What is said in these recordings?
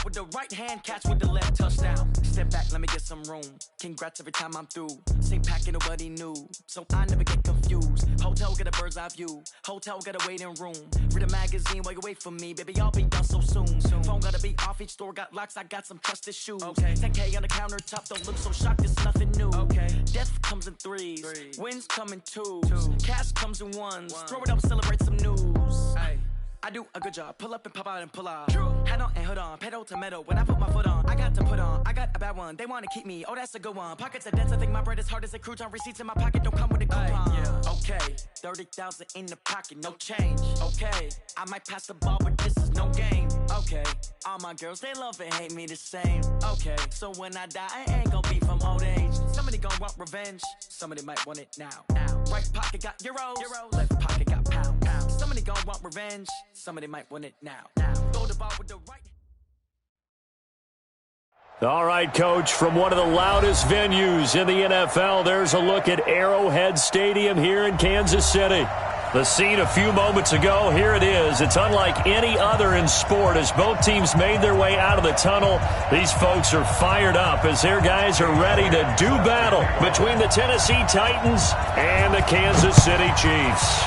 ball with the right hand, catch with the left, touchdown. Step back, let me get some room. Congrats every time I'm through. Same packing, nobody knew, so I never get confused. Hotel get a bird's eye view. Hotel get a waiting room. Read a magazine while you wait for me, baby. I'll be done so soon. Phone gotta be off, each store got locks. I got some trusted shoes. Okay. 10K on the countertop, don't look so shocked. It's nothing new. Okay. Death comes in threes. Wins come in twos. Cash comes in ones. Throw it up, celebrate some news. Ay. I do a good job, pull up and pop out and pull off. Hat on and hood on, pedal to metal. When I put my foot on, I got to put on. I got a bad one, they wanna keep me. Oh, that's a good one. Pockets are dense, I think my bread is hard as a crouton. Receipts in my pocket don't come with a coupon. Yeah. Okay, 30,000 in the pocket, no change. Okay, I might pass the ball, but this is no game. Okay, all my girls, they love and hate me the same. Okay, so when I die, I ain't gonna be from old age. Somebody gon' want revenge, somebody might want it now. Right pocket got euros, left pocket got pounds. Somebody gon' want revenge, somebody might want it now. Throw the ball with the right. All right, Coach, from one of the loudest venues in the NFL, there's a look at Arrowhead Stadium here in Kansas City. The scene a few moments ago, here it is. It's unlike any other in sport as both teams made their way out of the tunnel. These folks are fired up as their guys are ready to do battle between the Tennessee Titans and the Kansas City Chiefs.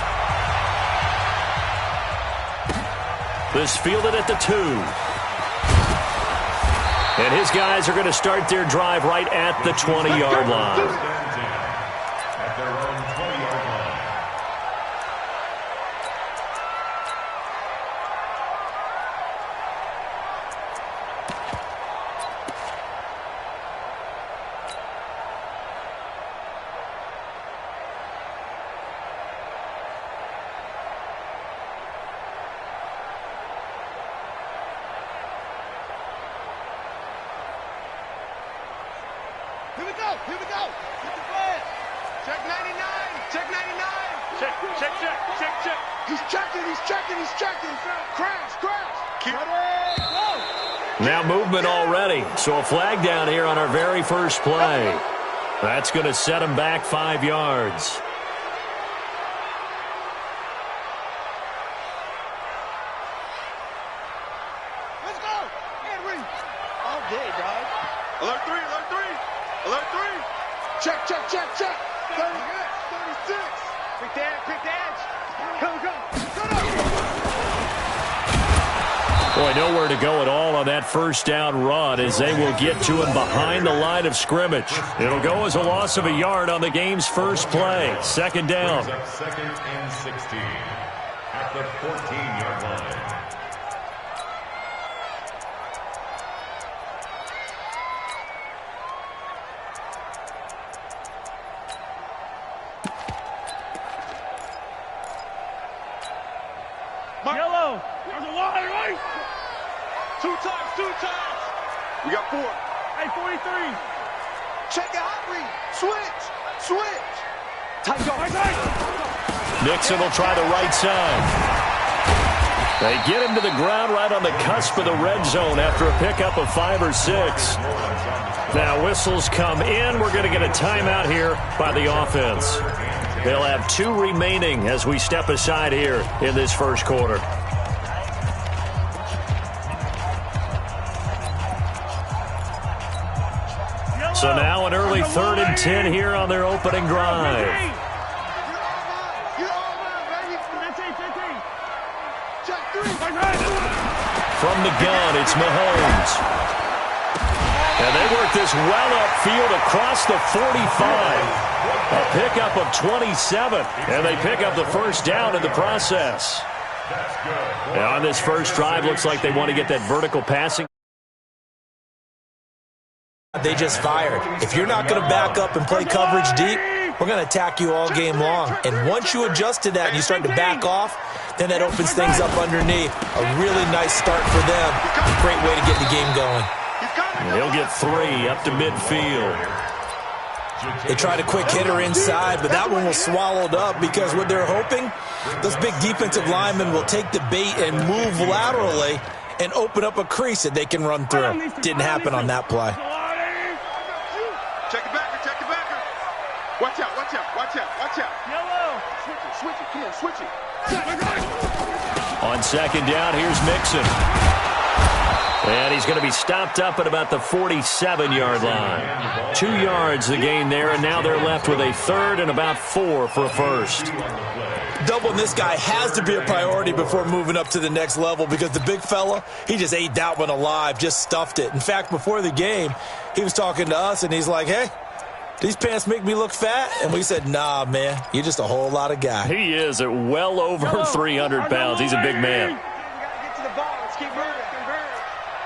This fielded at the 2. And his guys are going to start their drive right at the 20-yard line. Here we go. Get the flag. Check 99. Check 99. Check. He's checking. Crash. Keep ready. Go. Now movement already. So a flag down here on our very first play. That's going to set him back 5 yards. Let's go. Henry. All day, dog. Alert 3. Check. 30, 36. Quick dance. Go. Boy, nowhere to go at all on that first down run as they will get to him behind the line of scrimmage. It'll go as a loss of a yard on the game's first play. Second down. Second and 16 at the 14-yard line. Yellow. There's a wide right. Two times. We got 4. Hey, 43. Check it out, read. Switch. Tight go. Nixon will try the right side. They get him to the ground right on the cusp of the red zone after a pickup of 5 or 6. Now whistles come in. We're going to get a timeout here by the offense. They'll have 2 remaining as we step aside here in this first quarter. So now an early 3rd and 10 here on their opening drive. From the gun, it's Mahomes. And they work this well upfield across the 45. A pickup of 27, and they pick up the first down in the process. And on this first drive, looks like they want to get that vertical passing. They just fired. If you're not going to back up and play coverage deep, we're going to attack you all game long. And once you adjust to that and you start to back off, then that opens things up underneath. A really nice start for them. Great way to get the game going. He'll get 3 up to midfield. They tried a quick hitter inside, but that one was swallowed up because what they're hoping, those big defensive linemen will take the bait and move laterally and open up a crease that they can run through. Didn't happen on that play. Check it backer. Watch out. Yellow. Switch it. Come on, switch it. On second down, here's Mixon. And And he's going to be stopped up at about the 47-yard line. 2 yards the gain there, and now they're left with a third and about 4 for a first. Doubling this guy has to be a priority before moving up to the next level because the big fella, he just ate that one alive, just stuffed it. In fact, before the game, he was talking to us, and he's like, hey, these pants make me look fat? And we said, nah, man, you're just a whole lot of guy. He is at well over 300 pounds. He's a big man. You gotta get to the ball. Let's keep moving.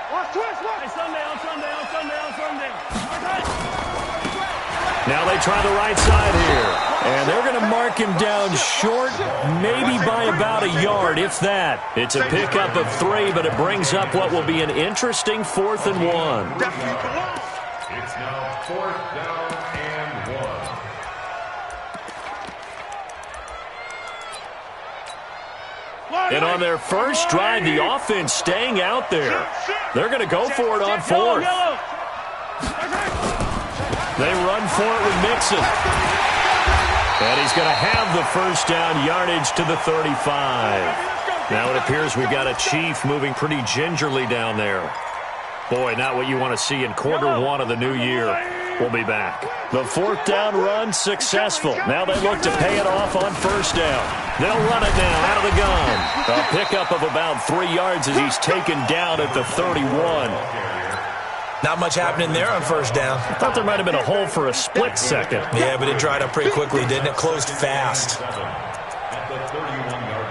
Watch, twist, watch. Hey, Sunday. Now they try the right side here. And they're going to mark him down short, maybe by about a yard, if that. It's a pickup of 3, but it brings up what will be an interesting 4th and 1. It's now 4th down and 1. And on their first drive, the offense staying out there. They're going to go for it on 4th. They run for it with Mixon. And he's going to have the first down, yardage to the 35. Now it appears we've got a Chief moving pretty gingerly down there. Boy, not what you want to see in quarter 1 of the new year. We'll be back. The 4th down run successful. Now they look to pay it off on 1st down. They'll run it now out of the gun. A pickup of about 3 yards as he's taken down at the 31. Not much happening there on 1st down. I thought there might have been a hole for a split second. Yeah, but it dried up pretty quickly, didn't it? Closed fast. At the 31-yard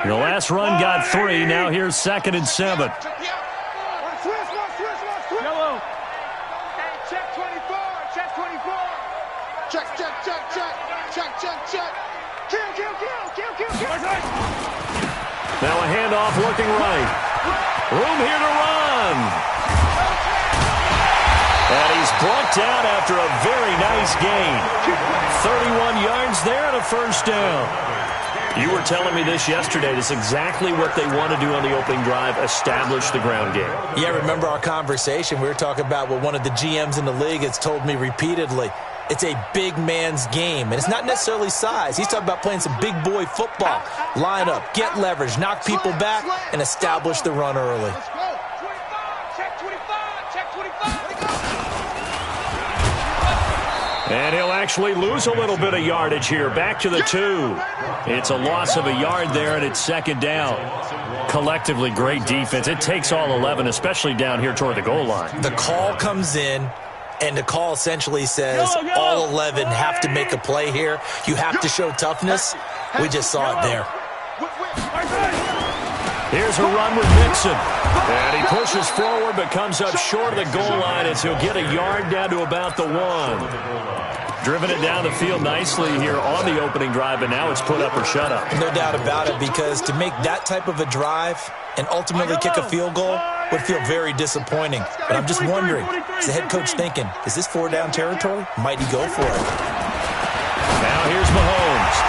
line. The last run got 3. Now here's 2nd and 7. Yellow. Check 24. Check 24. Check. Kill. Now a handoff looking right. Room here to run. And he's brought down after a very nice gain. 31 yards there and a 1st down. You were telling me this yesterday. This is exactly what they want to do on the opening drive, establish the ground game. Yeah, remember our conversation? We were talking about what one of the GMs in the league has told me repeatedly. It's a big man's game, and it's not necessarily size. He's talking about playing some big boy football. Line up, get leverage, knock people back, and establish the run early. Let's go. 25. Check 25. And he'll actually lose a little bit of yardage here. Back to the 2. It's a loss of a yard there, and it's 2nd down. Collectively, great defense. It takes all 11, especially down here toward the goal line. The call comes in, and the call essentially says all 11 have to make a play here. You have to show toughness. We just saw it there. Here's a run with Mixon. And he pushes forward but comes up short of the goal line as he'll get a yard down to about the 1. Driven it down the field nicely here on the opening drive, but now it's put up or shut up. No doubt about it, because to make that type of a drive and ultimately kick a field goal would feel very disappointing. But I'm just wondering, is the head coach thinking, is this 4-down territory? Might he go for it? Now here's Mahomes.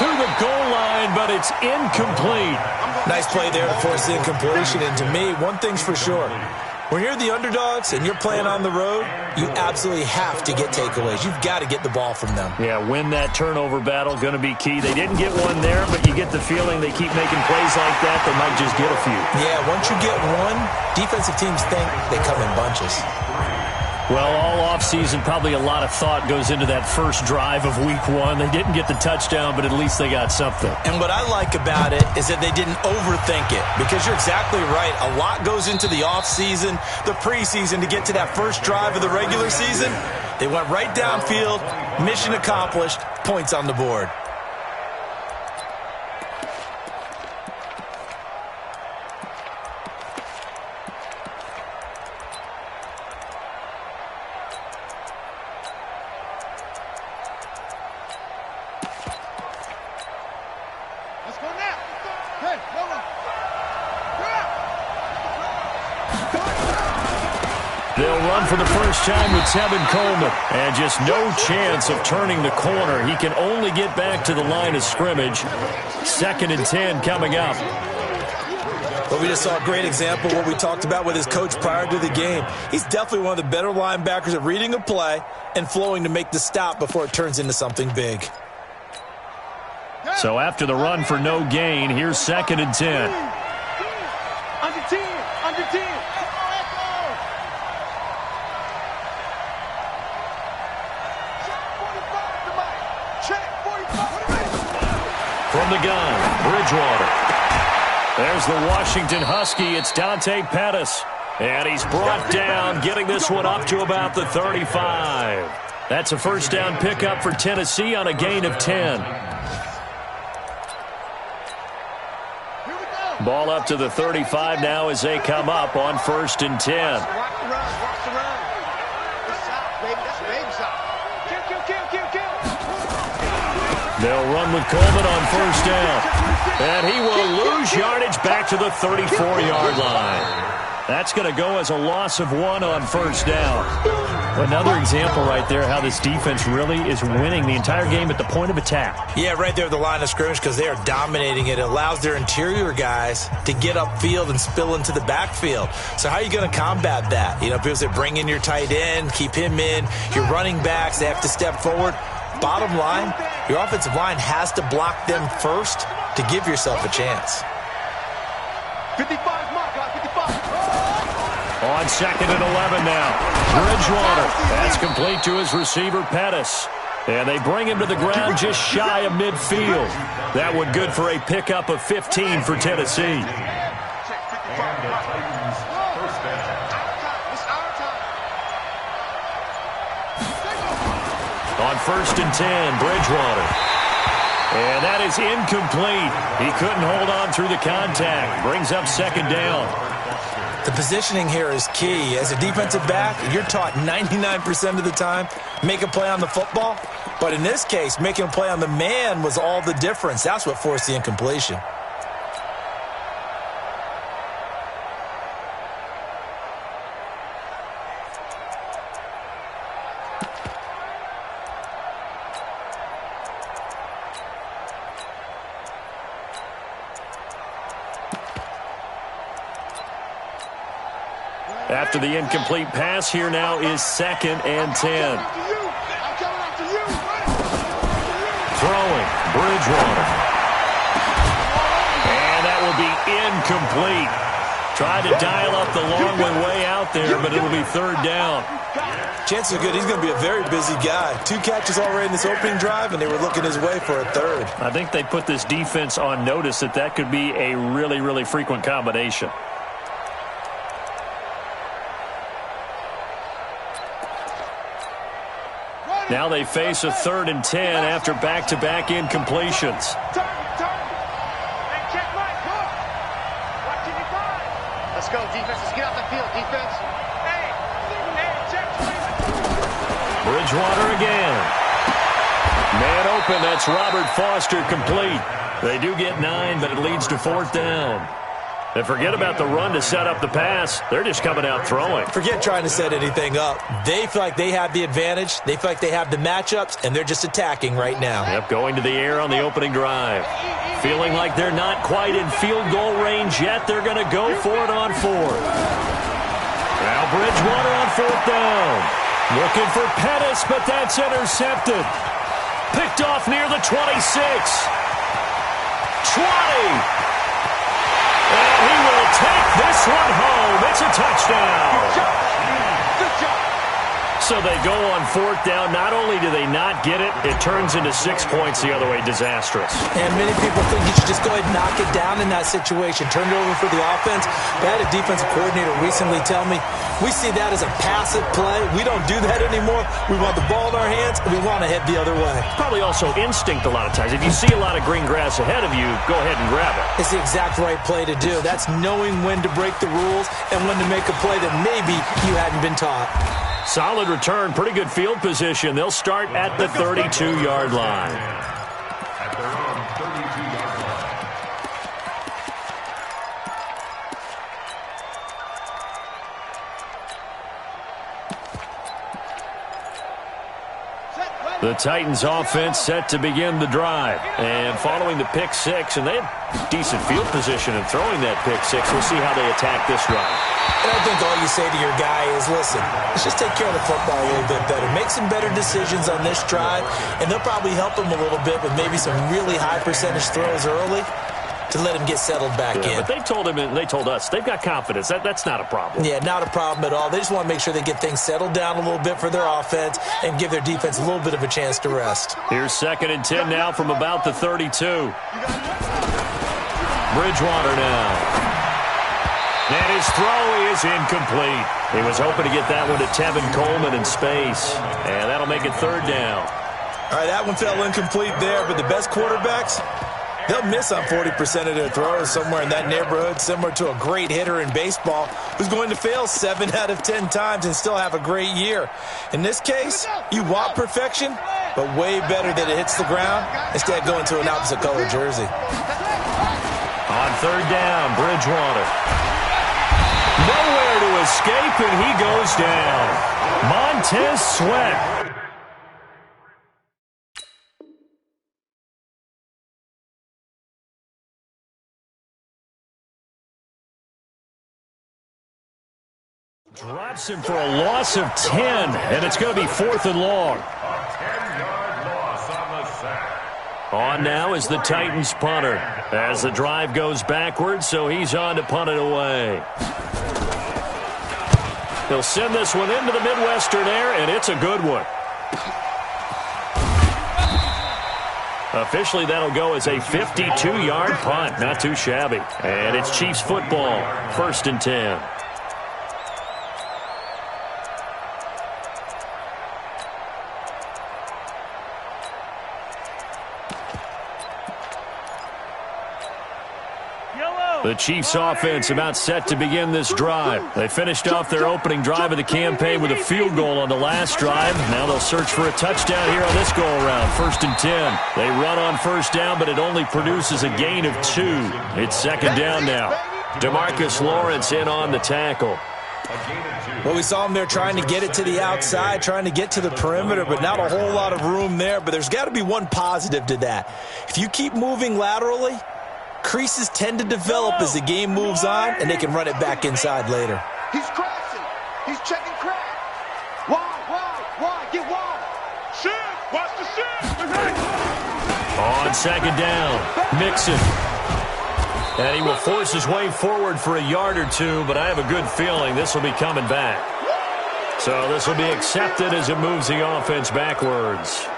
To the goal line, but it's incomplete. Nice play there to force the incompletion. And to me, one thing's for sure. When you're the underdogs and you're playing on the road, you absolutely have to get takeaways. You've got to get the ball from them. Yeah, win that turnover battle, going to be key. They didn't get one there, but you get the feeling they keep making plays like that, they might just get a few. Yeah, once you get one, defensive teams think they come in bunches. Well, all offseason, probably a lot of thought goes into that first drive of week 1. They didn't get the touchdown, but at least they got something. And what I like about it is that they didn't overthink it, because you're exactly right. A lot goes into the offseason, the preseason to get to that first drive of the regular season. They went right downfield, mission accomplished, points on the board. They'll run for the first time with Tevin Coleman. And just no chance of turning the corner. He can only get back to the line of scrimmage. 2nd and 10 coming up. Well, we just saw a great example of what we talked about with his coach prior to the game. He's definitely one of the better linebackers at reading a play and flowing to make the stop before it turns into something big. So after the run for no gain, here's 2nd and 10. Under 10. Under 10. From the gun, Bridgewater. There's the Washington Husky. It's Dante Pettis. And he's brought down, getting this one up to about the 35. That's a first down pickup for Tennessee on a gain of 10. Ball up to the 35 now as they come up on 1st and 10. Watch the run. Watch the run. Good shot, baby. That's a baby shot. Kill. They'll run with Coleman on 1st down. And he will lose yardage back to the 34-yard line. That's going to go as a loss of 1 on 1st down. Another example right there how this defense really is winning the entire game at the point of attack. Yeah, right there at the line of scrimmage because they are dominating it. It allows their interior guys to get upfield and spill into the backfield. So how are you going to combat that? You know, people say bring in your tight end, keep him in. Your running backs, they have to step forward. Bottom line, your offensive line has to block them first to give yourself a chance. 55 mark, 55. On 2nd and 11 now. Bridgewater. That's complete to his receiver, Pettis. And they bring him to the ground just shy of midfield. That one good for a pickup of 15 for Tennessee. On 1st and 10, Bridgewater. And that is incomplete. He couldn't hold on through the contact. Brings up 2nd down. The positioning here is key. As a defensive back, you're taught 99% of the time, make a play on the football. But in this case, making a play on the man was all the difference. That's what forced the incompletion. After the incomplete pass, here now is 2nd and 10. Throwing, Bridgewater. And that will be incomplete. Tried to dial up the long one way out there, but it'll be 3rd down. Chances are good he's going to be a very busy guy. 2 catches already in this opening drive, and they were looking his way for a 3rd. I think they put this defense on notice that could be a really, really frequent combination. Now they face a 3rd and 10 after back-to-back incompletions. Let's go, defense. Let's get off the field, defense. Bridgewater again. Man open, that's Robert Foster complete. They do get 9, but it leads to 4th down. And forget about the run to set up the pass. They're just coming out throwing. Forget trying to set anything up. They feel like they have the advantage. They feel like they have the matchups, and they're just attacking right now. Yep, going to the air on the opening drive. Feeling like they're not quite in field goal range yet. They're going to go for it on 4th. Now Bridgewater on 4th down. Looking for Pettis, but that's intercepted. Picked off near the 26. 20. And he will take this one home. It's a touchdown. Good job. So they go on 4th down. Not only do they not get it, it turns into 6 points the other way. Disastrous. And many people think you should just go ahead and knock it down in that situation. Turn it over for the offense. I had a defensive coordinator recently tell me, we see that as a passive play. We don't do that anymore. We want the ball in our hands, and we want to head the other way. Probably also instinct a lot of times. If you see a lot of green grass ahead of you, go ahead and grab it. It's the exact right play to do. That's knowing when to break the rules and when to make a play that maybe you hadn't been taught. Solid return, pretty good field position. They'll start at the 32-yard line. At their own 32-yard line. The Titans offense set to begin the drive. And following the pick six, and they had decent field position in throwing that pick six. We'll see how they attack this drive. And I think all you say to your guy is, listen, let's just take care of the football a little bit better. Make some better decisions on this drive, and they'll probably help him a little bit with maybe some really high percentage throws early to let him get settled back in. But they told him, and they told us, they've got confidence. That's not a problem. Yeah, not a problem at all. They just want to make sure they get things settled down a little bit for their offense and give their defense a little bit of a chance to rest. Here's 2nd and 10 now from about the 32. Bridgewater now. And his throw is incomplete. He was hoping to get that one to Tevin Coleman in space. And that'll make it 3rd down. All right, that one fell incomplete there, but the best quarterbacks, they'll miss on 40% of their throws, somewhere in that neighborhood, similar to a great hitter in baseball who's going to fail 7 out of 10 times and still have a great year. In this case, you want perfection, but way better that it hits the ground instead of going to an opposite color jersey. On 3rd down, Bridgewater. Nowhere to escape, and he goes down. Montez Sweat. Drops him for a loss of 10, and it's going to be 4th and long. A 10-yard loss on the sack. On now is the Titans punter as the drive goes backwards, so he's on to punt it away. He'll send this one into the Midwestern air, and it's a good one. Officially, that'll go as a 52-yard punt. Not too shabby. And it's Chiefs football, 1st and 10. The Chiefs offense about set to begin this drive. They finished off their opening drive of the campaign with a field goal on the last drive. Now they'll search for a touchdown here on this go-around. 1st and 10. They run on 1st down, but it only produces a gain of 2. It's 2nd down now. DeMarcus Lawrence in on the tackle. Well, we saw him there trying to get it to the outside, trying to get to the perimeter, but not a whole lot of room there. But there's got to be one positive to that. If you keep moving laterally, creases tend to develop as the game moves on, and they can run it back inside later. He's crashing. He's checking crack. Wide. Get wide. Shit. Watch the shit. On 2nd down, Mixon. And he will force his way forward for a yard or 2, but I have a good feeling this will be coming back. So this will be accepted as it moves the offense backwards.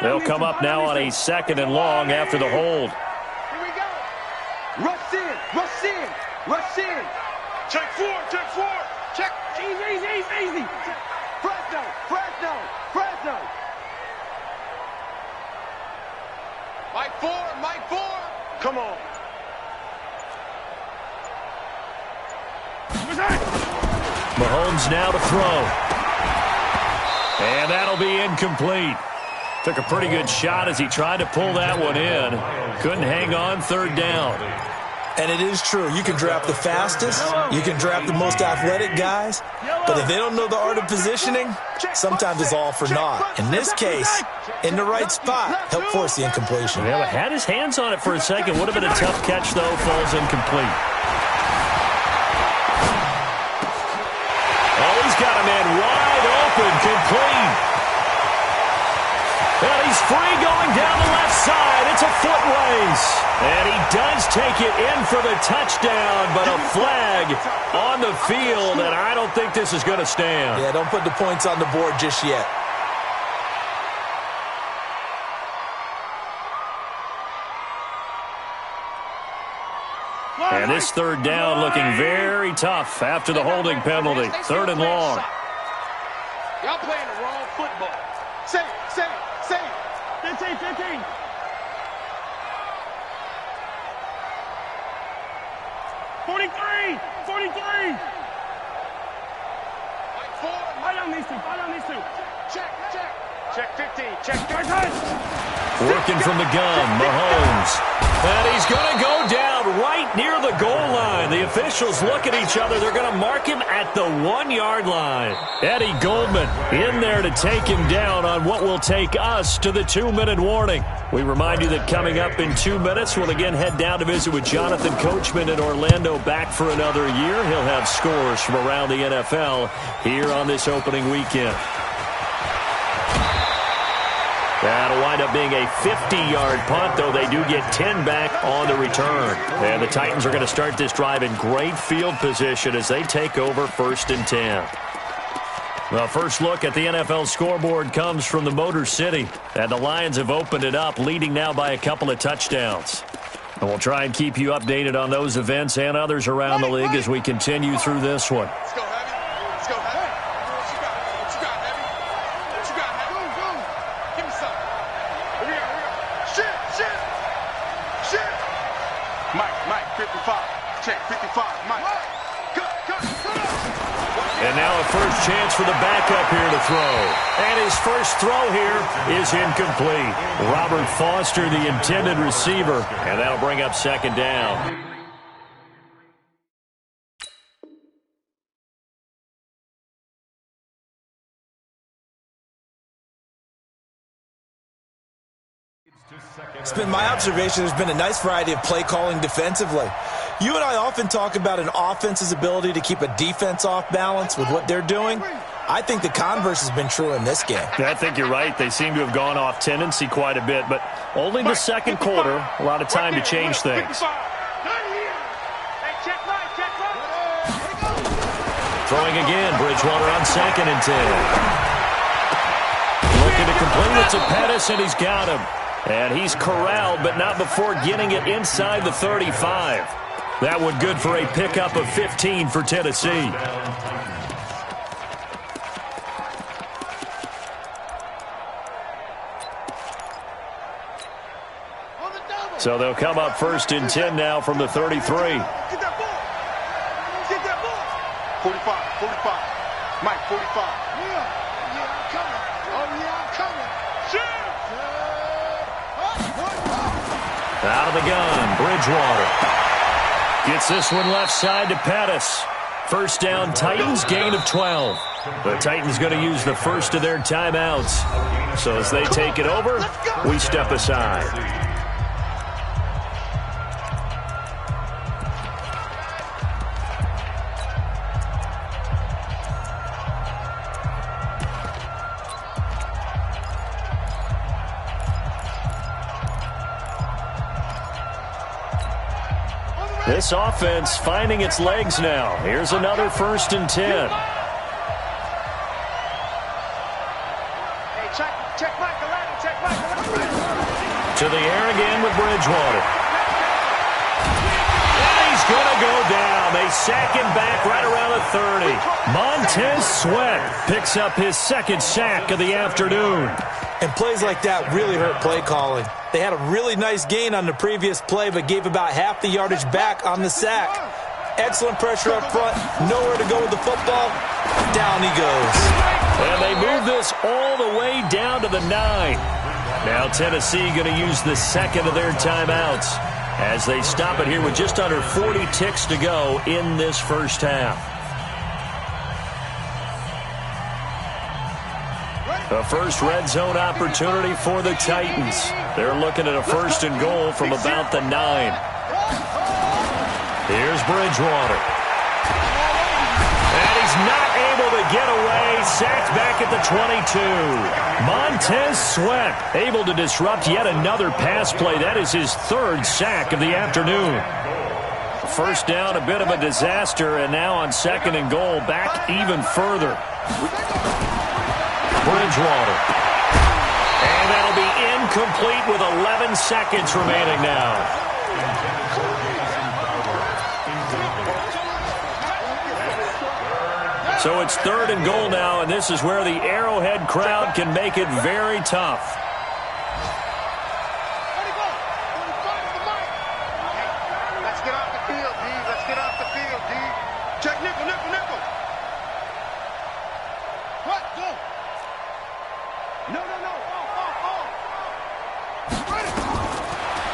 They'll come up now on a 2nd and long after the hold. Here we go. Rush in. Check 4. Check. Easy. Fresno. Mike 4. Come on. Mahomes now to throw. And that'll be incomplete. Took a pretty good shot as he tried to pull that one in. Couldn't hang on 3rd down. And it is true. You can draft the fastest. You can draft the most athletic guys. But if they don't know the art of positioning, sometimes it's all for naught. In this case, in the right spot, helped force the incompletion. Yeah, had his hands on it for a second. Would have been a tough catch, though. Falls incomplete. Oh, he's got a man wide open, complete. And he's free going down the left side. It's a foot race. And he does take it in for the touchdown, but a flag on the field, and I don't think this is going to stand. Yeah, don't put the points on the board just yet. And this 3rd down looking very tough after the holding penalty. 3rd and long. Y'all playing the wrong football. Say it. 15. 43. Mike 4. Fight on these two. Check. Check 15. Check 15. Working from the gun, Mahomes. And he's going to go down right near the goal line. The officials look at each other. They're going to mark him at the 1-yard line. Eddie Goldman in there to take him down on what will take us to the 2-minute warning. We remind you that coming up in 2 minutes, we'll again head down to visit with Jonathan Coachman in Orlando, back for another year. He'll have scores from around the NFL here on this opening weekend. That'll wind up being a 50-yard punt, though they do get 10 back on the return. And the Titans are going to start this drive in great field position as they take over 1st and 10. The first look at the NFL scoreboard comes from the Motor City. And the Lions have opened it up, leading now by a couple of touchdowns. And we'll try and keep you updated on those events and others around the league as we continue through this one. Let's go, Heavy. Let's go, Heavy. What you got, Heavy? What you got, Heavy? Give me some. Here we go. Shit. Mike, 55. Check, 55. Mike. Cut. And now a first chance for the backup here to throw. And his first throw here is incomplete. Robert Foster, the intended receiver, and that'll bring up 2nd down. It's been my observation there's been a nice variety of play calling defensively. You and I often talk about an offense's ability to keep a defense off balance with what they're doing. I think the converse has been true in this game. I think you're right. They seem to have gone off tendency quite a bit, but only the second quarter, a lot of time to change things. Throwing again, Bridgewater on 2nd and 10. Looking to complete it to Pettis, and he's got him. And he's corralled, but not before getting it inside the 35. That one good for a pickup of 15 for Tennessee. So they'll come up 1st and 10 now from the 33. Get that ball. 45. Mike, 45. Yeah, I'm coming. I'm coming. Shoot! Out of the gun, Bridgewater. Gets this one left side to Pettis. First down, Titans, gain of 12. The Titans going to use the first of their timeouts. So as they take it over, we step aside. This offense finding its legs now. Here's another 1st and 10. Hey, check Michael out. To the air again with Bridgewater. And he's going to go down. They sack him back right around the 30. Montez Sweat picks up his 2nd sack of the afternoon. And plays like that really hurt play calling. They had a really nice gain on the previous play, but gave about half the yardage back on the sack. Excellent pressure up front. Nowhere to go with the football. Down he goes. And they move this all the way down to the 9. Now Tennessee going to use the 2nd of their timeouts as they stop it here with just under 40 ticks to go in this first half. A first red zone opportunity for the Titans. They're looking at a 1st and goal from about the 9. Here's Bridgewater. And he's not able to get away. Sacked back at the 22. Montez Sweat able to disrupt yet another pass play. That is his 3rd sack of the afternoon. First down, a bit of a disaster, and now on 2nd and goal, back even further. Bridgewater. And that'll be incomplete with 11 seconds remaining now. So it's 3rd and goal now, and this is where the Arrowhead crowd can make it very tough. Let's get off the field, D. Let's get off the field, D. Check nickel. What? Go.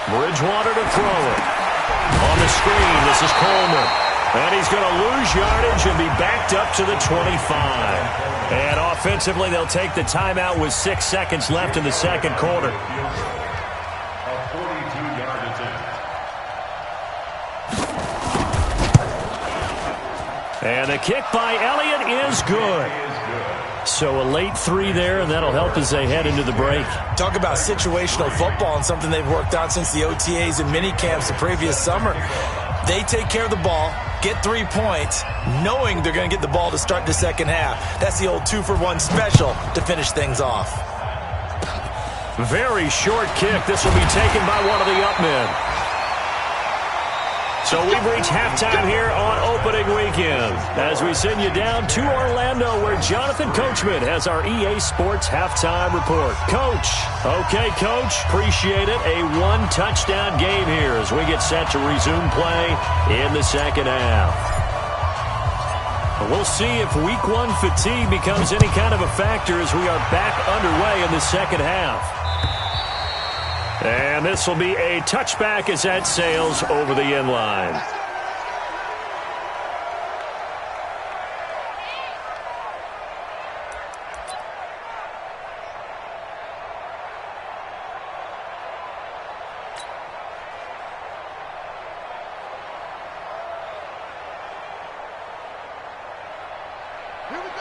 Bridgewater to throw it. On the screen, this is Coleman. And he's going to lose yardage and be backed up to the 25. And offensively, they'll take the timeout with 6 seconds left in the second quarter. A 42-yard attempt. And the kick by Elliott is good. So a late 3 there, and that'll help as they head into the break. Talk about situational football and something they've worked on since the OTAs and mini camps the previous summer. They take care of the ball, get 3 points, knowing they're going to get the ball to start the second half. That's the old 2-for-1 special to finish things off. Very short kick. This will be taken by one of the up men. So we've reached halftime here on opening weekend as we send you down to Orlando where Jonathan Coachman has our EA Sports halftime report. Coach. Okay, Coach. Appreciate it. A 1-touchdown game here as we get set to resume play in the second half. We'll see if week 1 fatigue becomes any kind of a factor as we are back underway in the second half. And this will be a touchback as that sails over the end line.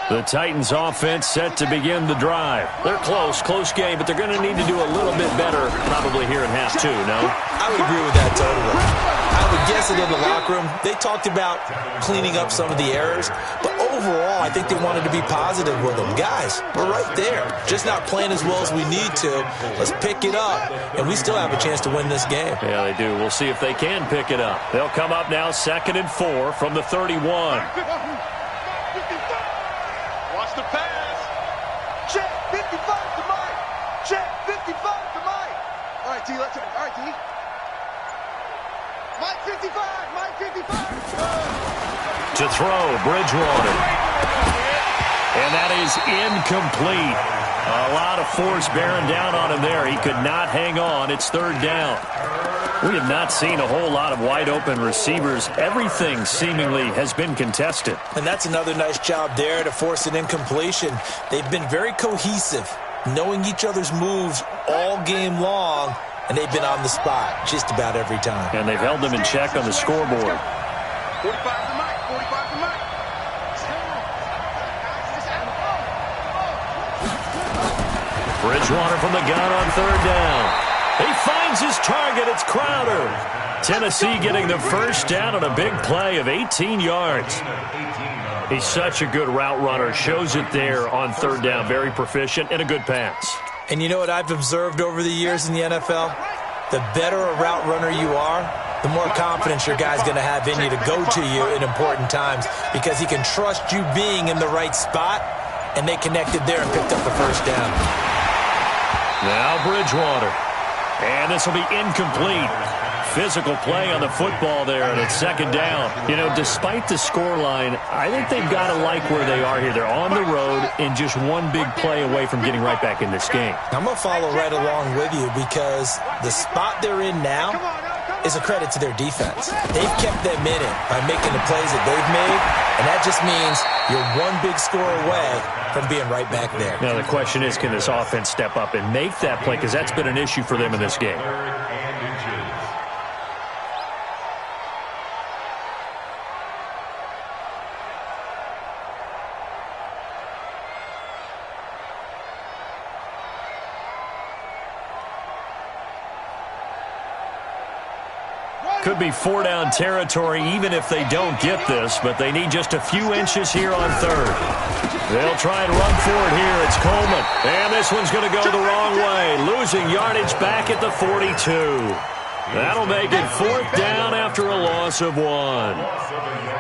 The Titans offense set to begin the drive. They're close game, but they're going to need to do a little bit better probably here in half 2, no? I would agree with that totally. I would guess that in the locker room, they talked about cleaning up some of the errors, but overall, I think they wanted to be positive with them. Guys, we're right there. Just not playing as well as we need to. Let's pick it up, and we still have a chance to win this game. Yeah, they do. We'll see if they can pick it up. They'll come up now 2nd and 4 from the 31. The pass. Check 55 to Mike. Check 55 to Mike. All right, T. Let's. All right, T. Mike 55. Mike 55. To throw, Bridgewater. And that is incomplete. A lot of force bearing down on him there. He could not hang on. It's 3rd down. We have not seen a whole lot of wide-open receivers. Everything seemingly has been contested. And that's another nice job there to force an incompletion. They've been very cohesive, knowing each other's moves all game long, and they've been on the spot just about every time. And they've held them in check on the scoreboard. 45 to Mike. 45 to Mike. Bridgewater from the gun on 3rd down. He finds his target. It's Crowder. Tennessee getting the first down on a big play of 18 yards. He's such a good route runner. Shows it there on 3rd down. Very proficient and a good pass. And you know what I've observed over the years in the NFL? The better a route runner you are, the more confidence your guy's going to have in you to go to you in important times because he can trust you being in the right spot, and they connected there and picked up the first down. Now Bridgewater. And this will be incomplete. Physical play on the football there, and it's 2nd down. You know, despite the scoreline, I think they've got to like where they are here. They're on the road and just one big play away from getting right back in this game. I'm going to follow right along with you because the spot they're in now is a credit to their defense. They've kept them in it by making the plays that they've made, and that just means you're one big score away from being right back there. Now the question is, can this offense step up and make that play? Because that's been an issue for them in this game. Could be 4-down territory even if they don't get this, but they need just a few inches here on 3rd. They'll try and run for it here. It's Coleman. And this one's going to go the wrong way. Losing yardage back at the 42. That'll make it 4th down after a loss of 1.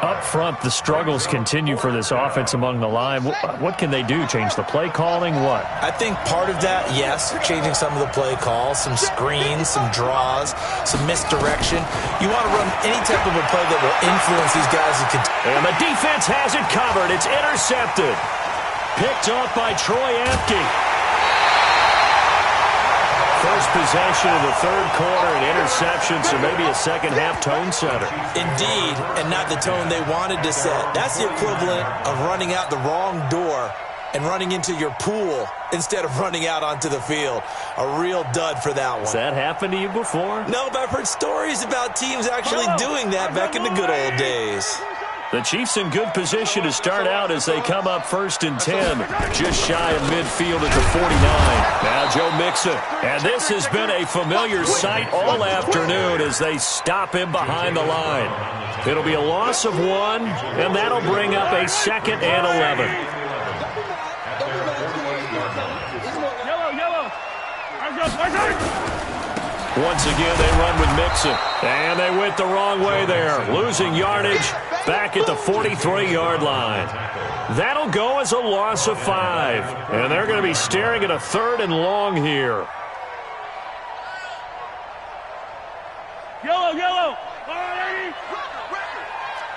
Up front, the struggles continue for this offense among the line. What can they do? Change the play calling? What? I think part of that, yes, changing some of the play calls, some screens, some draws, some misdirection. You want to run any type of a play that will influence these guys. And the defense has it covered. It's intercepted. Picked off by Troy Apke. first possession of the third quarter, an interception, so maybe a second-half tone setter. Indeed, and not the tone they wanted to set. That's the equivalent of running out the wrong door and running into your pool instead of running out onto the field. A real dud for that one. Has that happened to you before? No, but I've heard stories about teams actually doing that back in the good old days. The Chiefs in good position to start out as they come up 1st and 10, just shy of midfield at the 49. Now Joe Mixon. And this has been a familiar sight all afternoon as they stop him behind the line. It'll be a loss of 1, and that'll bring up a 2nd and 11. Once again, they run with Mixon. And they went the wrong way there. Losing yardage back at the 43-yard line. That'll go as a loss of 5. And they're going to be staring at a 3rd and long here. Yellow.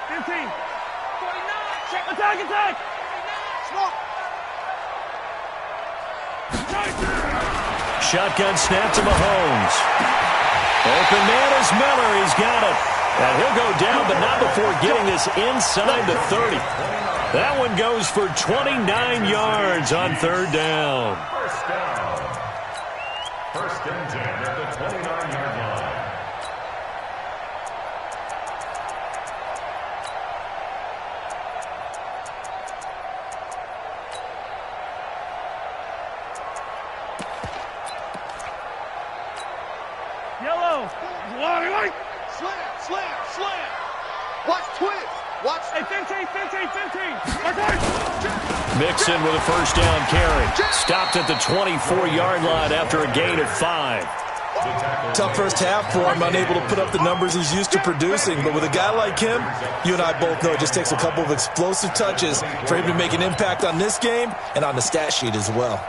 15. 49. Attack. Shotgun snap to Mahomes. Open man is Miller. He's got it. And he'll go down, but not before getting this inside the 30. That one goes for 29 yards on 3rd down. First and 10 at the 29-yard line. Yellow. Slam. Watch twist. Watch. Hey, 15. Mixon with a 1st down carry. Stopped at the 24-yard line after a gain of 5. Tough first half for him, unable to put up the numbers he's used to producing. But with a guy like him, you and I both know it just takes a couple of explosive touches for him to make an impact on this game and on the stat sheet as well.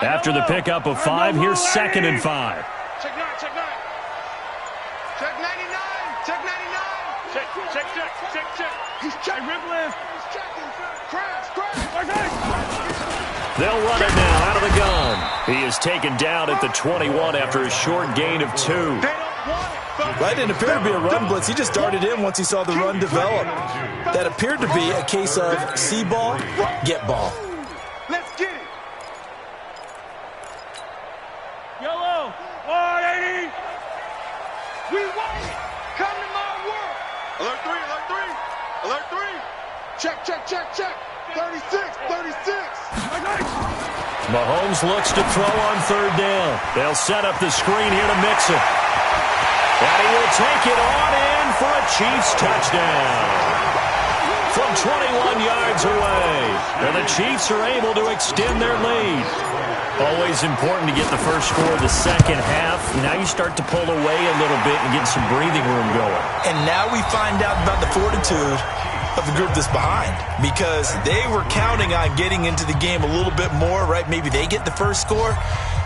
After the pickup of 5, here's 2nd and 5. Check 99. Check. He's checking. He's checking. Crash. They'll run it now out of the gun. He is taken down at the 21 after a short gain of 2. Right, didn't appear to be a run blitz. He just darted in once he saw the run develop. That appeared to be a case of see ball, get ball. Let's get it. Yellow. 180. We won it. Come to my world. Alert 3. Check. 36. Mahomes looks to throw on 3rd down. They'll set up the screen here to Mixon. And he will take it on in for a Chiefs touchdown. From 21 yards away. And the Chiefs are able to extend their lead. Always important to get the first score of the second half. Now you start to pull away a little bit and get some breathing room going. And now we find out about the fortitude of the group that's behind, because they were counting on getting into the game a little bit more, right? Maybe they get the first score.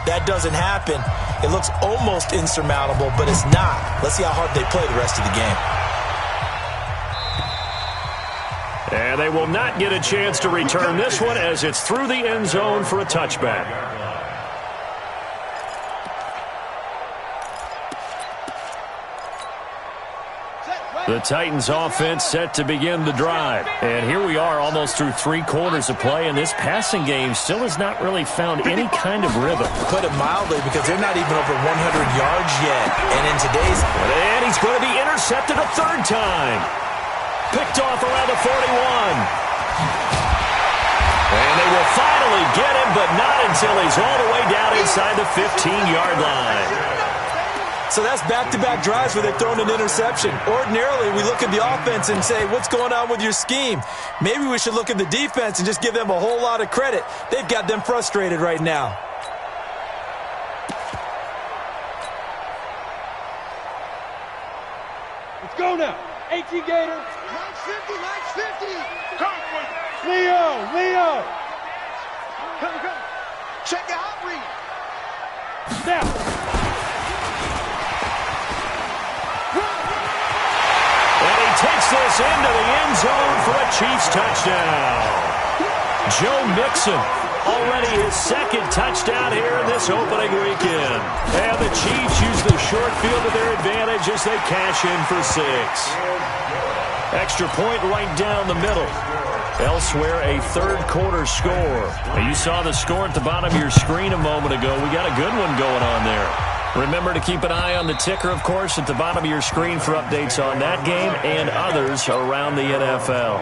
That doesn't happen. It looks almost insurmountable, but it's not. Let's see how hard they play the rest of the game. And they will not get a chance to return this one as it's through the end zone for a touchback. The Titans offense set to begin the drive. And here we are almost through 3 quarters of play, and this passing game still has not really found any kind of rhythm. Put it mildly, because they're not even over 100 yards yet. And in today's... And he's going to be intercepted a 3rd time. Picked off around the 41. And they will finally get him, but not until he's all the way down inside the 15-yard line. So that's back-to-back drives where they've thrown an interception. Ordinarily, we look at the offense and say, what's going on with your scheme? Maybe we should look at the defense and just give them a whole lot of credit. They've got them frustrated right now. Let's go now. 18 Gator. Lights 50. Come on. Leo. Come. Check your hot read. Now. Gets into the end zone for a Chiefs touchdown. Joe Mixon, already his second touchdown here in this opening weekend. And the Chiefs use the short field to their advantage as they cash in for 6. Extra point right down the middle. Elsewhere, a third-quarter score. Now, you saw the score at the bottom of your screen a moment ago. We got a good one going on there. Remember to keep an eye on the ticker, of course, at the bottom of your screen for updates on that game and others around the NFL.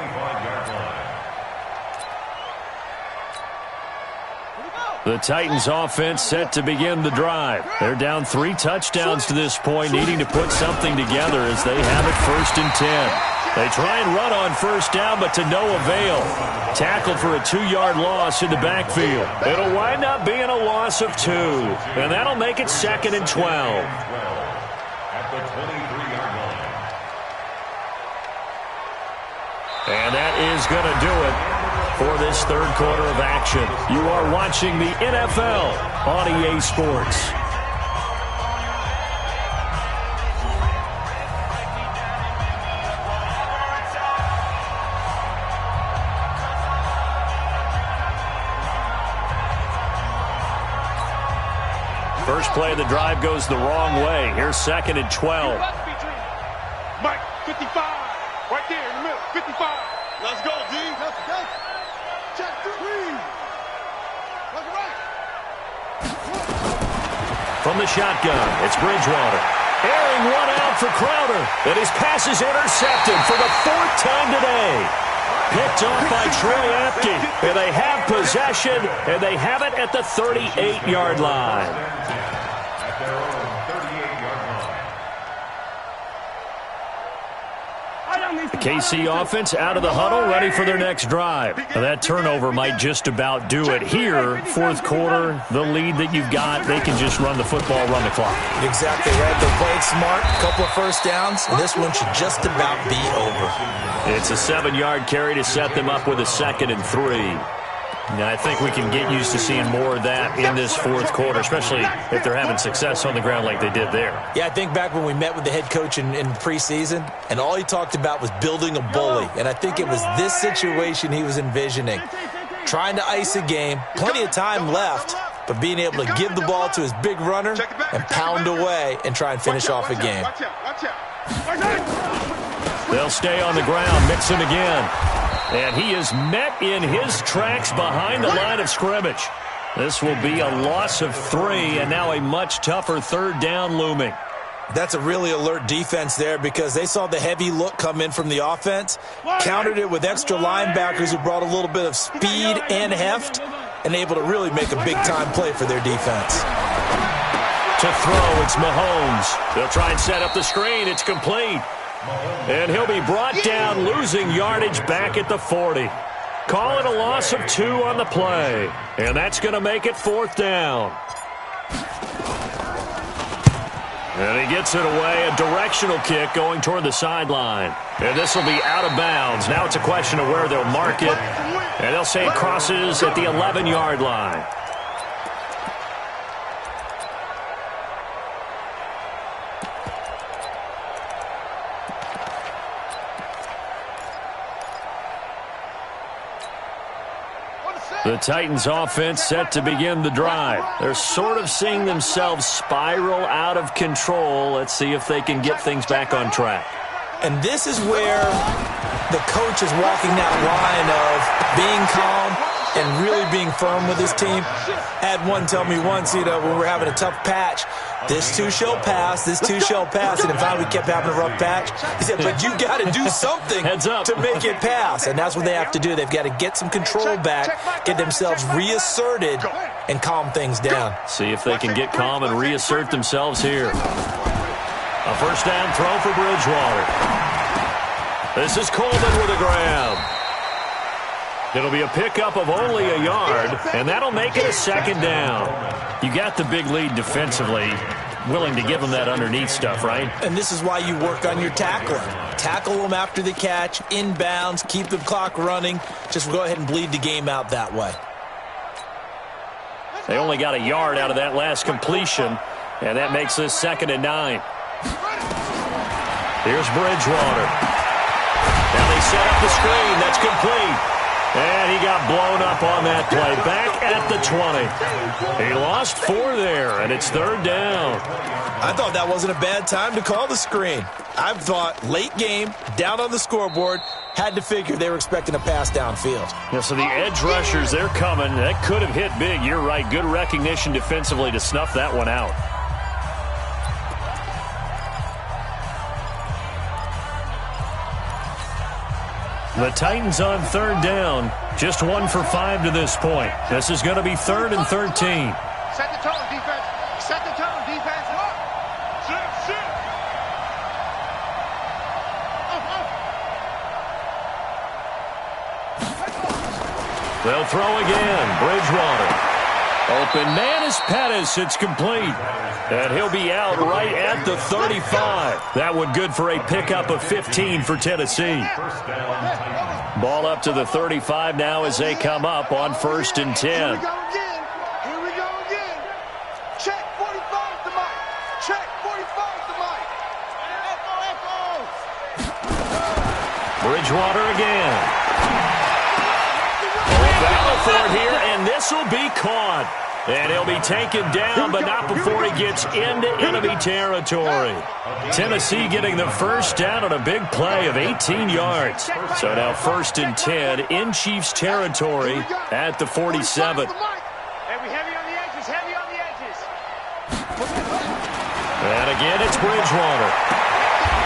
The Titans offense set to begin the drive. They're down 3 touchdowns to this point, needing to put something together as they have it 1st and 10. They try and run on first down, but to no avail. Tackled for a 2-yard loss in the backfield. It'll wind up being a loss of 2, and that'll make it 2nd and 12. At the 23-yard line. And that is going to do it for this third quarter of action. You are watching the NFL on EA Sports. First play of the drive goes the wrong way. Here's 2nd and 12. Mike, 55. Right there in the middle, 55. Let's go, D. Let's go. Check 3. Let's right. From the shotgun, it's Bridgewater. Airing one out for Crowder. And his pass is intercepted for the 4th time today. Picked off by Troy Apke. And they have possession, and they have it at the 38-yard line. At their own 38-yard line. The KC offense out of the huddle, ready for their next drive. Now, that turnover might just about do it. Here, 4th quarter, the lead that you've got, they can just run the football, run the clock. Exactly right. They played smart, a couple of first downs, and this one should just about be over. It's a 7-yard carry to set them up with a 2nd and 3. Now, I think we can get used to seeing more of that in this 4th quarter, especially if they're having success on the ground like they did there. Yeah, I think back when we met with the head coach in preseason, and all he talked about was building a bully. And I think it was this situation he was envisioning. Trying to ice a game, plenty of time left, but being able to give the ball to his big runner and pound away and try and finish off a game. They'll stay on the ground, Mixon again. And he is met in his tracks behind the line of scrimmage. This will be a loss of 3, and now a much tougher 3rd down looming. That's a really alert defense there because they saw the heavy look come in from the offense, countered it with extra linebackers who brought a little bit of speed and heft, and able to really make a big-time play for their defense. To throw, it's Mahomes. They'll try and set up the screen. It's complete. And he'll be brought down, losing yardage back at the 40. Call it a loss of 2 on the play. And that's going to make it 4th down. And he gets it away, a directional kick going toward the sideline. And this will be out of bounds. Now it's a question of where they'll mark it. And they'll say it crosses at the 11-yard line. The Titans offense set to begin the drive. They're sort of seeing themselves spiral out of control. Let's see if they can get things back on track. And this is where the coach is walking that line of being calm and really being firm with his team. Had one tell me once, when we're having a tough patch, this too shall pass, this too shall pass. And in fact, we kept having a rough patch. He said, but you got to do something to make it pass. And that's what they have to do. They've got to get some control back, get themselves reasserted, and calm things down. See if they can get calm and reassert themselves here. A first down throw for Bridgewater. This is Coleman with a grab. It'll be a pickup of only a yard, and that'll make it a 2nd down. You got the big lead defensively, willing to give them that underneath stuff, right? And this is why you work on your tackling. Tackle them after the catch, inbounds, keep the clock running. Just go ahead and bleed the game out that way. They only got a yard out of that last completion, and that makes this 2nd and 9. Here's Bridgewater. set up the screen. That's complete. And he got blown up on that play. Back at the 20. He lost 4 there, and it's 3rd down. I thought that wasn't a bad time to call the screen. I thought late game, down on the scoreboard, had to figure they were expecting a pass downfield. Yeah, so the edge rushers, they're coming. That could have hit big. You're right. Good recognition defensively to snuff that one out. The Titans on 3rd down. Just 1 for 5 to this point. This is going to be 3rd and 13. Set the tone, defense. Set the tone, defense. Sit. They'll throw again. Bridgewater. Open man is Pettis. It's complete. And he'll be out right at the 35. That one good for a pickup of 15 for Tennessee. Ball up to the 35 now as they come up on 1st and 10. Here we go again. Check 45 to Mike. Check 45 to Mike. Bridgewater again. Battle for it here, and this will be caught. And he'll be taken down, but not before he gets into enemy territory. Tennessee getting the 1st down on a big play of 18 yards. So now 1st and 10 in Chiefs territory at the 47. Heavy on the edges, heavy on the edges. And again, it's Bridgewater.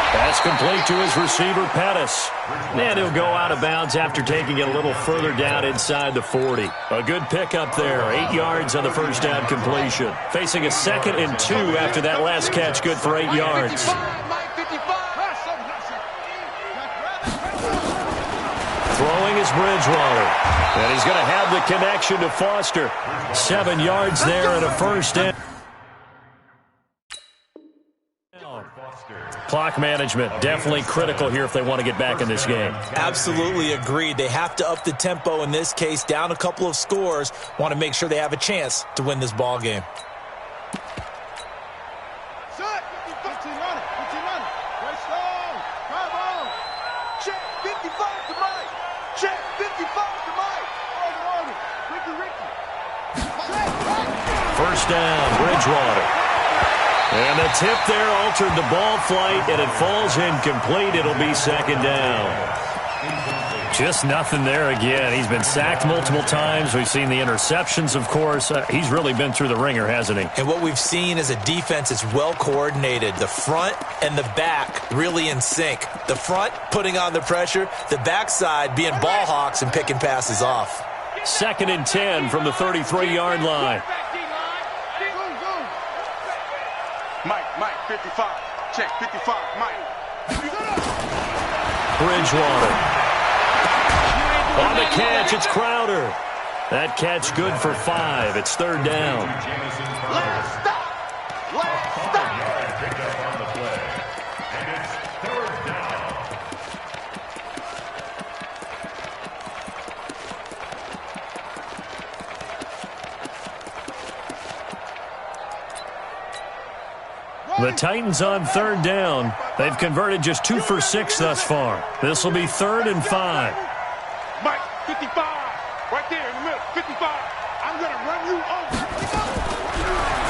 Pass complete to his receiver, Pettis. And he'll go out of bounds after taking it a little further down inside the 40. A good pickup there, 8 yards on the 1st down completion. Facing a 2nd and 2 after that last catch, good for 8 yards. Throwing is Bridgewater. And he's going to have the connection to Foster. 7 yards there and a 1st down. Clock management, definitely critical here if they want to get back in this game. Absolutely agreed. They have to up the tempo in this case, down a couple of scores. Want to make sure they have a chance to win this ball game. Check 55 to Mike. Check 55 to Mike. Ricky. 1st down, Bridgewater. And the tip there altered the ball flight, and it falls incomplete. It'll be 2nd down. Just nothing there again. He's been sacked multiple times. We've seen the interceptions, of course. He's really been through the ringer, hasn't he? And what we've seen is a defense that's well coordinated. The front and the back really in sync. The front putting on the pressure, the backside being ball hawks and picking passes off. 2nd and 10 from the 33-yard line. Mike, 55. Check 55, Mike. Bridgewater. On the catch, it's Crowder. That catch good for 5. It's 3rd down. Last stop. Picked up on the play. And it's 3rd down. The Titans on 3rd down. They've converted just 2 for 6 thus far. This will be 3rd and 5. Mike, 55. Right there in the middle, 55. I'm going to run you over.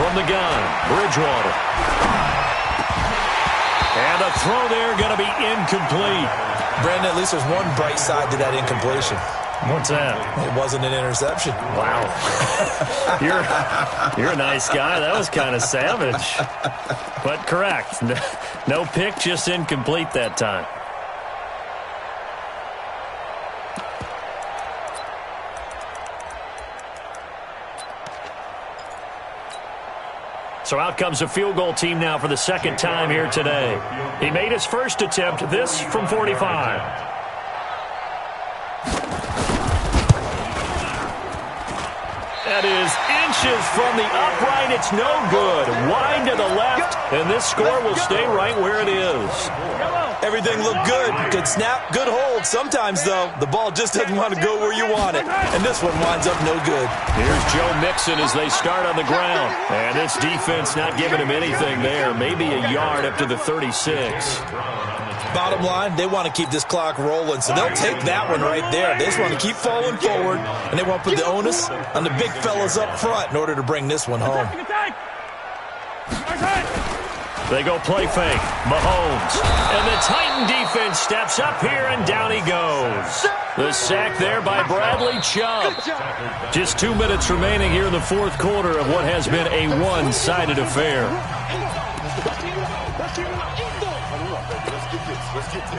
From the gun, Bridgewater. And a throw there going to be incomplete. Brandon, at least there's one bright side to that incompletion. What's that? It wasn't an interception. Wow. You're a nice guy. That was kind of savage. But correct. No pick, just incomplete that time. So out comes a field goal team now for the 2nd time here today. He made his first attempt, this from 45. That is inches from the upright. It's no good. Wide to the left, and this score will stay right where it is. Everything looked good. Good snap, good hold. Sometimes, though, the ball just doesn't want to go where you want it, and this one winds up no good. Here's Joe Mixon as they start on the ground, and this defense not giving him anything there. Maybe a yard up to the 36. Bottom line, they want to keep this clock rolling, so they'll take that one right there. They just want to keep falling forward, and they want to put the onus on the big fellas up front in order to bring this one home. They go play fake. Mahomes. And the Titan defense steps up here, and down he goes. The sack there by Bradley Chubb. Just 2 minutes remaining here in the fourth quarter of what has been a one-sided affair. Let's get this.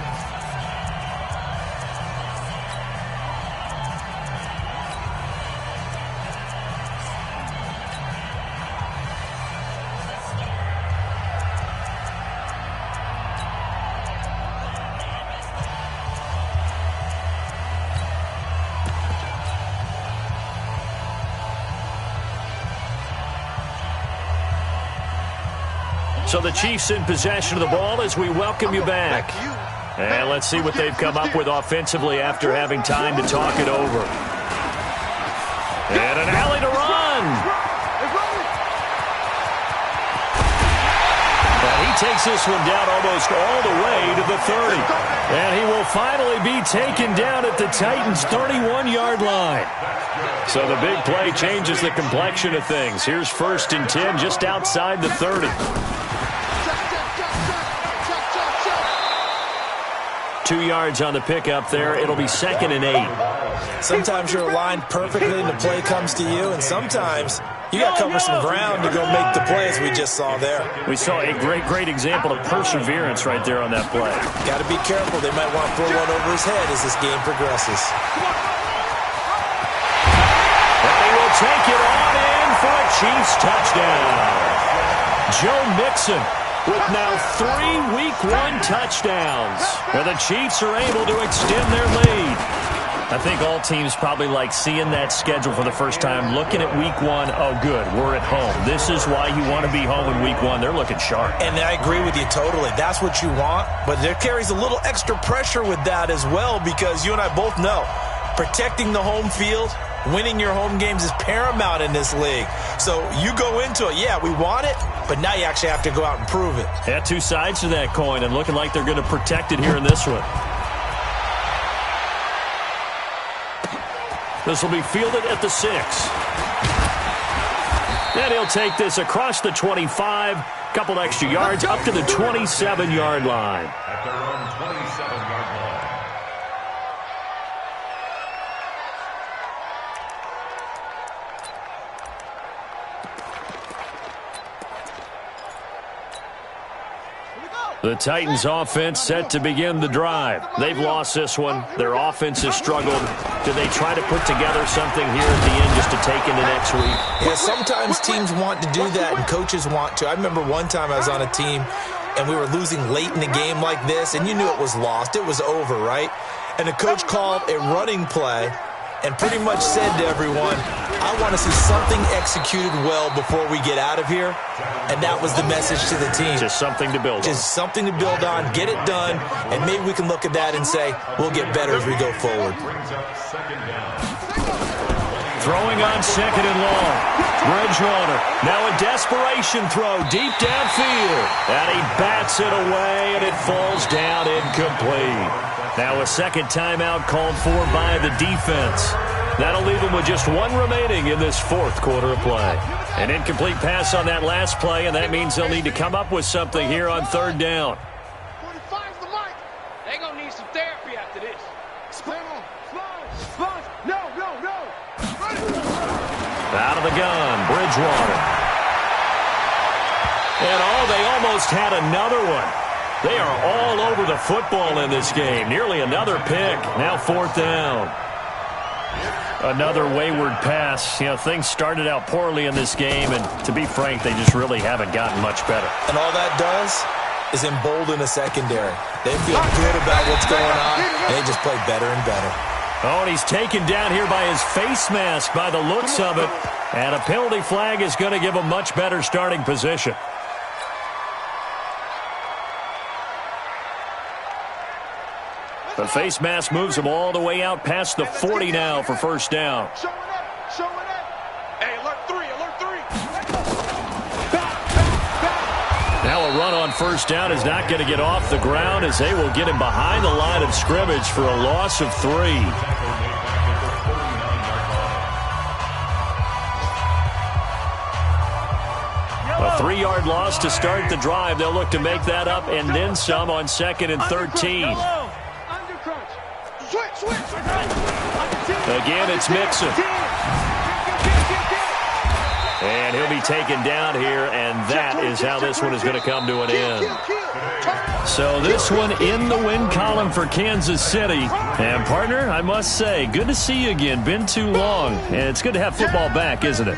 So the Chiefs in possession of the ball as we welcome you back. And let's see what they've come up with offensively after having time to talk it over. And an alley to run. And he takes this one down almost all the way to the 30. And he will finally be taken down at the Titans' 31-yard line. So the big play changes the complexion of things. Here's 1st and 10 just outside the 30. 2 yards on the pickup there. It'll be 2nd and 8. Sometimes you're aligned perfectly and the play comes to you, and sometimes you got to cover some ground to go make the play, as we just saw there. We saw a great example of perseverance right there on that play. Got to be careful. They might want to throw one over his head as this game progresses. And he will take it on in for a Chiefs touchdown. Joe Mixon with now 3 Week 1 touchdowns. And the Chiefs are able to extend their lead. I think all teams probably like seeing that schedule for the first time, looking at Week 1, oh good, we're at home. This is why you want to be home in Week 1. They're looking sharp. And I agree with you totally. That's what you want, but there carries a little extra pressure with that as well, because you and I both know protecting the home field, winning your home games is paramount in this league. So you go into it, yeah, we want it, but now you actually have to go out and prove it. Yeah, 2 sides to that coin, and looking like they're going to protect it here in this one. This will be fielded at the 6. And he'll take this across the 25, couple extra yards, up to the 27-yard line. At their own 27-yard line. The Titans offense set to begin the drive. They've lost this one. Their offense has struggled. Do they try to put together something here at the end just to take into next week? Yeah, sometimes teams want to do that and coaches want to. I remember one time I was on a team and we were losing late in the game like this, and you knew it was lost. It was over, right? And the coach called a running play and pretty much said to everyone, I want to see something executed well before we get out of here. And that was the message to the team. Just something to build on. Just something to build on, get it done, and maybe we can look at that and say, we'll get better as we go forward. Throwing on 2nd and long. Bridgewater, now a desperation throw deep downfield. And he bats it away, and it falls down incomplete. Now a second timeout called for by the defense. That'll leave them with just 1 remaining in this fourth quarter of play. An incomplete pass on that last play, and that means they'll need to come up with something here on 3rd down. 45's the mic. They gonna need some therapy after this. Slow. No. Out of the gun, Bridgewater. And they almost had another one. They are all over the football in this game. Nearly another pick. Now 4th down. Another wayward pass. You know, things started out poorly in this game, and to be frank, they just really haven't gotten much better. And all that does is embolden a secondary. They feel good about what's going on, and they just play better and better. Oh, and he's taken down here by his face mask by the looks of it. And a penalty flag is going to give him much better starting position. The face mask moves him all the way out past the 40 now for 1st down. Showing up. Hey, alert 3. Now a run on first down is not going to get off the ground as they will get him behind the line of scrimmage for a loss of 3. A 3-yard loss to start the drive. They'll look to make that up and then some on 2nd and 13. Again, it's Mixon. And he'll be taken down here, and that is how this one is going to come to an end. So this one in the win column for Kansas City. And, partner, I must say, good to see you again. Been too long. And it's good to have football back, isn't it?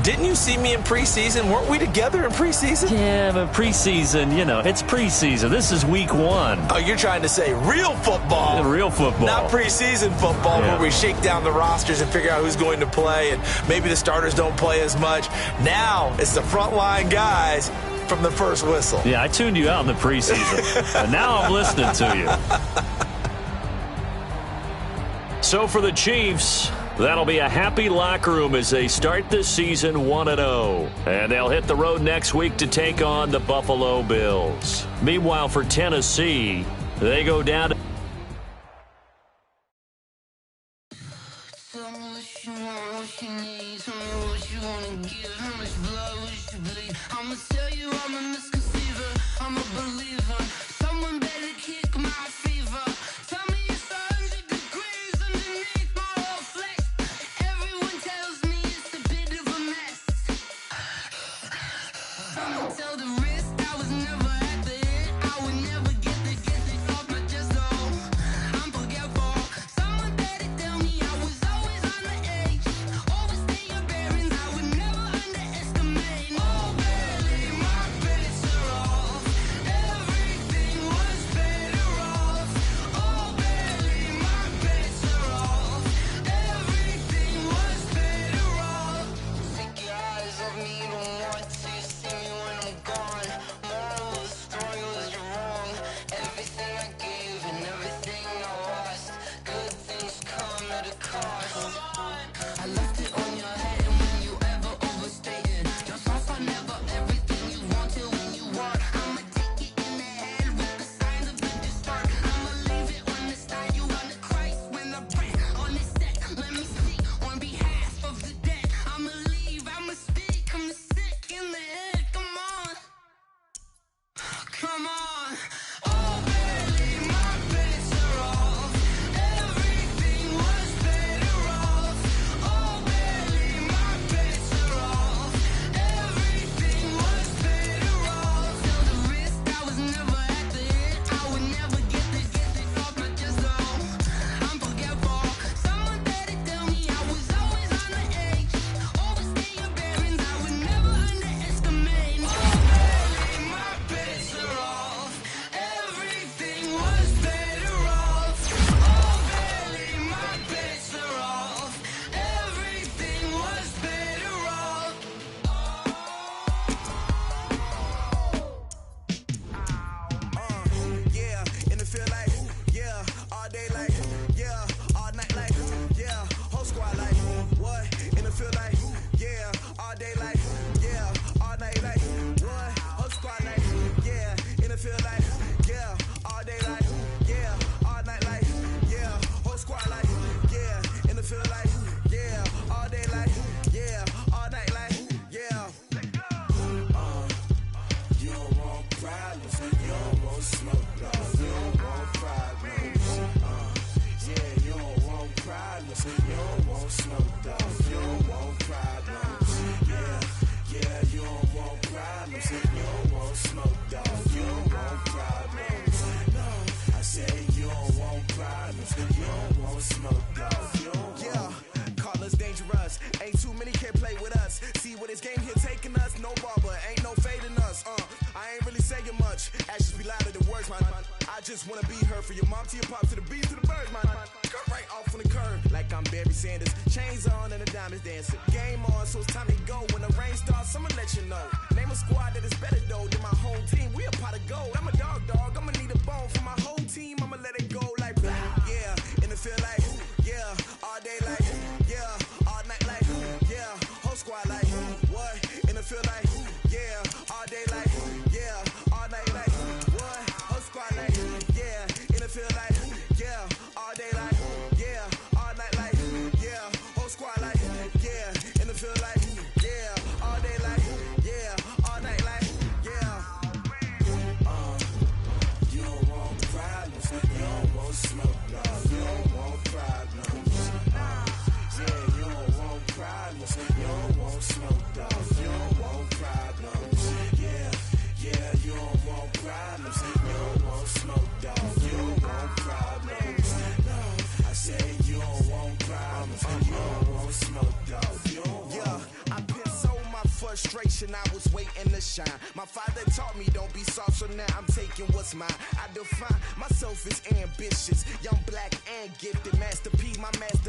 Didn't you see me in preseason? Weren't we together in preseason? Yeah, but preseason, you know, it's preseason. This is week 1. Oh, you're trying to say real football. Real football. Not preseason football where we shake down the rosters and figure out who's going to play, and maybe the starters don't play as much. Now it's the frontline guys from the first whistle. Yeah, I tuned you out in the preseason. And now I'm listening to you. So for the Chiefs, that'll be a happy locker room as they start this season 1-0. And they'll hit the road next week to take on the Buffalo Bills. Meanwhile, for Tennessee, they go down to... just wanna be her. For your mom to your pop to the beat to the birds, man. Cut right off on the curb like I'm Barry Sanders. Chains on and the diamonds dancing. Game on, so it's time to go. When the rain starts, I'ma let you know. Name a squad that is better though than my home team. We a pot of gold. I'm a dog. I'ma need a bone for my whole team. I'ma let it go like blah. Yeah, and it feel like yeah, all day like yeah, all night like yeah, whole squad like what? And it feel like yeah, all day like yeah. generation, I was waiting to shine. My father taught me don't be soft, so now I'm taking what's mine. I define myself as ambitious, young, black, and gifted. Master P, my master